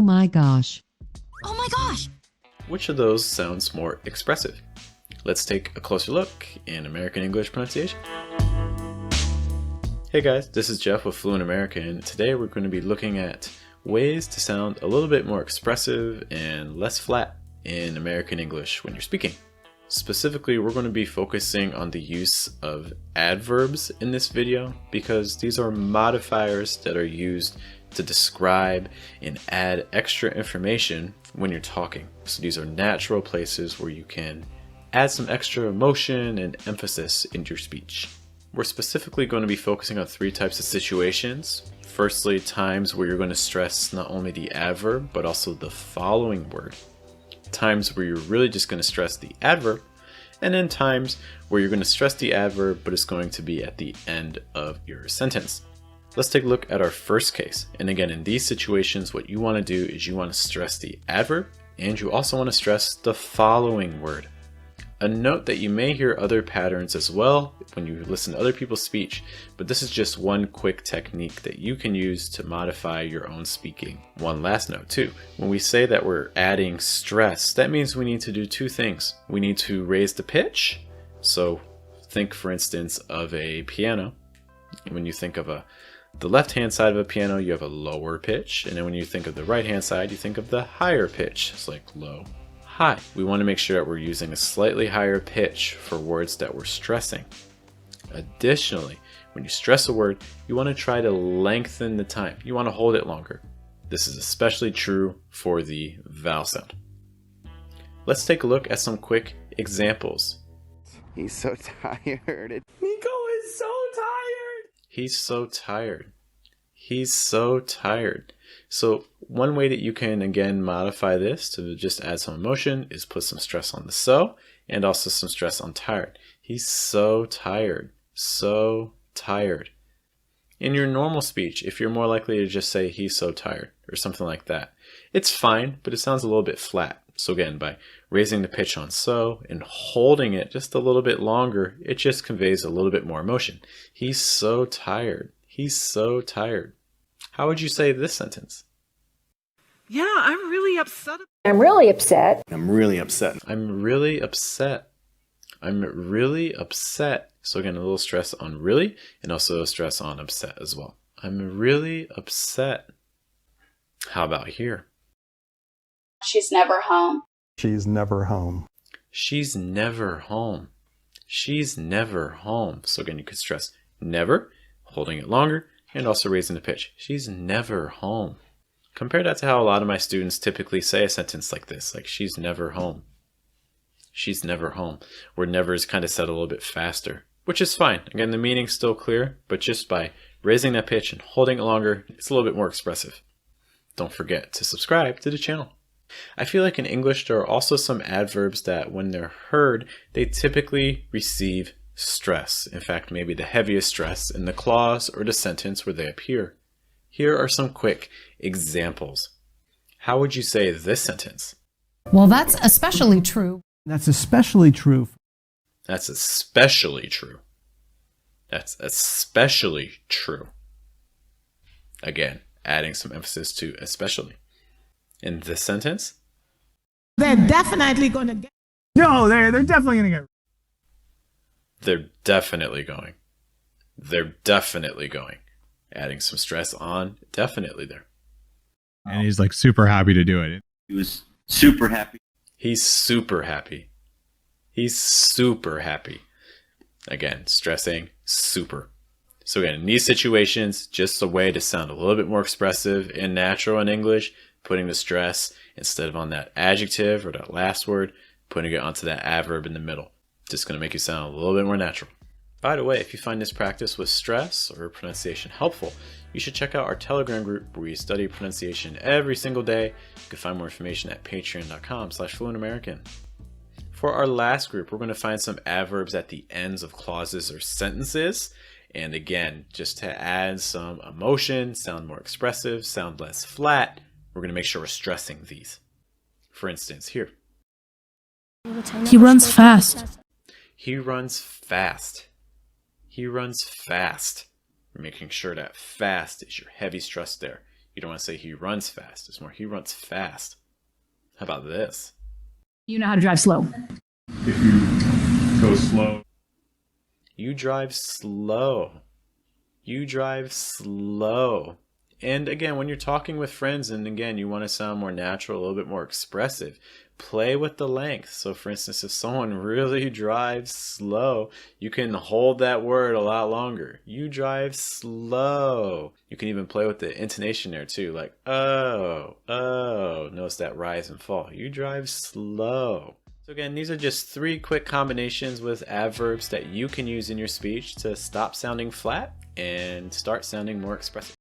my gosh. Oh my gosh! Which of those sounds more expressive? Let's take a closer look in American English pronunciation. Hey guys, this is Jeff with Fluent American, and today we're going to be looking at ways to sound a little bit more expressive and less flat in American English when you're speaking. Specifically, we're going to be focusing on the use of adverbs in this video because these are modifiers that are used to describe and add extra information when you're talking. So these are natural places where you can add some extra emotion and emphasis into your speech. We're specifically going to be focusing on three types of situations. Firstly, times where you're going to stress not only the adverb, but also the following word. Times where you're really just going to stress the adverb, and then times where you're going to stress the adverb, but it's going to be at the end of your sentence. Let's take a look at our first case. And again, in these situations, what you want to do is you want to stress the adverb, and you also want to stress the following word. A note that you may hear other patterns as well when you listen to other people's speech, but this is just one quick technique that you can use to modify your own speaking. One last note too, when we say that we're adding stress, that means we need to do two things. We need to raise the pitch. So think, for instance, of a piano. When you think of the left-hand side of a piano, you have a lower pitch, and then when you think of the right-hand side, you think of the higher pitch. It's like low, high. We want to make sure that we're using a slightly higher pitch for words that we're stressing. Additionally, when you stress a word, you want to try to lengthen the time. You want to hold it longer. This is especially true for the vowel sound. Let's take a look at some quick examples. He's so tired. Nico is so tired. He's so tired. He's so tired. So one way that you can again modify this to just add some emotion is put some stress on the so and also some stress on tired. He's so tired. So tired. In your normal speech, if you're more likely to just say he's so tired or something like that, it's fine, but it sounds a little bit flat. So again, by raising the pitch on so and holding it just a little bit longer, it just conveys a little bit more emotion. He's so tired. He's so tired. How would you say this sentence? Yeah, I'm really upset. I'm really upset. I'm really upset. I'm really upset. I'm really upset. So again, a little stress on really and also a stress on upset as well. I'm really upset. How about here? She's never home. She's never home. She's never home. She's never home. So again, you could stress never, holding it longer, and also raising the pitch. She's never home. Compare that to how a lot of my students typically say a sentence like this, like she's never home. She's never home, where never is kind of said a little bit faster, which is fine. Again, the meaning's still clear, but just by raising that pitch and holding it longer, it's a little bit more expressive. Don't forget to subscribe to the channel. I feel like in English, there are also some adverbs that when they're heard, they typically receive stress. In fact, maybe the heaviest stress in the clause or the sentence where they appear. Here are some quick examples. How would you say this sentence? Well, that's especially true. That's especially true. That's especially true. That's especially true. Again, adding some emphasis to especially. In this sentence? They're definitely going to get... No, they're definitely going to get... They're definitely going. They're definitely going. Adding some stress on definitely there. And he's like super happy to do it. He was super happy. He's super happy. He's super happy. Again, stressing super. So again, in these situations, just a way to sound a little bit more expressive and natural in English, putting the stress instead of on that adjective or that last word, putting it onto that adverb in the middle. Just going to make you sound a little bit more natural. By the way, if you find this practice with stress or pronunciation helpful, you should check out our Telegram group where we study pronunciation every single day. You can find more information at patreon.com/fluentamerican. For our last group, we're going to find some adverbs at the ends of clauses or sentences. And again, just to add some emotion, sound more expressive, sound less flat, we're going to make sure we're stressing these. For instance, here. He runs fast. He runs fast. He runs fast. We're making sure that fast is your heavy stress there. You don't want to say he runs fast. It's more he runs fast. How about this? You know how to drive slow. If you go slow. You drive slow. You drive slow. And again, when you're talking with friends, and again, you want to sound more natural, a little bit more expressive, play with the length. So for instance, if someone really drives slow, you can hold that word a lot longer. You drive slow. You can even play with the intonation there too, like, oh, oh. Notice that rise and fall. You drive slow. So again, these are just 3 quick combinations with adverbs that you can use in your speech to stop sounding flat and start sounding more expressive.